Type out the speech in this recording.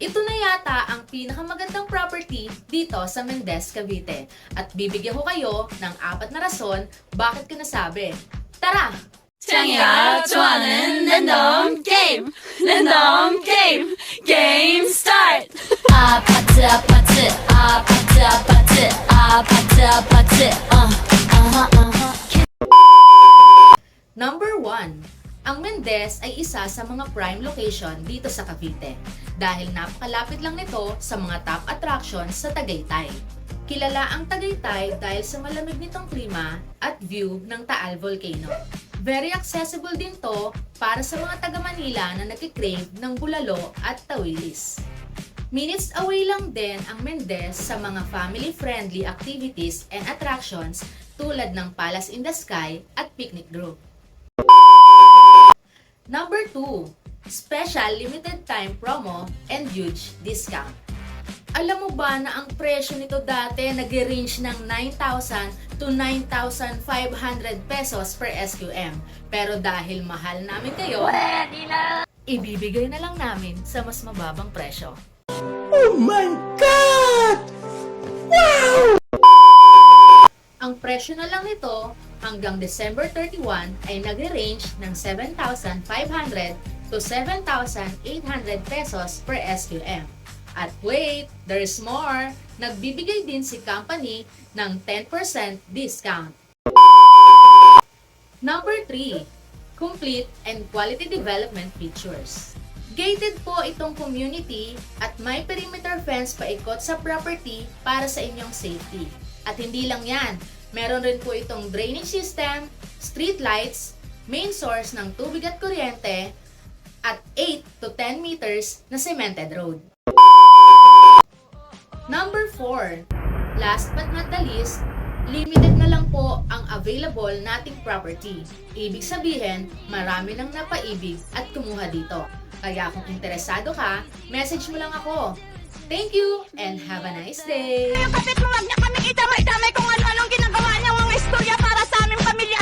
Ito na yata ang pinakamagandang property dito sa Mendez, Cavite. At bibigyan ko kayo ng 4 na rason bakit ko nasabi. Tara! 창이가 좋아하는 랜덤 게임! 랜덤 게임! 게임 스타트! 아파트 아파트 아파트 아파트 아파트 아파트 Number 1. Ang Mendez ay isa sa mga prime location dito sa Cavite dahil napakalapit lang nito sa mga top attractions sa Tagaytay. Kilala ang Tagaytay dahil sa malamig nitong klima at view ng Taal Volcano. Very accessible din to para sa mga taga Manila na nagkikrave ng bulalo at tawilis. Minutes away lang din ang Mendez sa mga family-friendly activities and attractions tulad ng Palace in the Sky at Picnic Grove. Number 2. Special limited time promo and huge discount. Alam mo ba na ang presyo nito dati nag-range ng 9,000 to 9,500 pesos per SQM. Pero dahil mahal namin kayo, ibibigay na lang namin sa mas mababang presyo. Oh my God! Ang presyo na lang nito hanggang December 31 ay nagre-range ng 7,500 to 7,800 pesos per SQM. At wait, there's more! Nagbibigay din si company ng 10% discount. Number 3. Complete and quality development features. Gated po itong community at may perimeter fence paikot sa property para sa inyong safety. At hindi lang yan, meron rin po itong drainage system, street lights, main source ng tubig at kuryente, at 8 to 10 meters na cemented road. Number 4. Last but not the least, limited na lang po ang available nating property. Ibig sabihin, marami nang napaibig at kumuha dito. Kaya kung interesado ka, message mo lang ako. Thank you and have a nice day! Kapit mo, wag niya kaming itamay-tamay kung ano-anong ginagawa niya mga istorya para sa aming pamilya.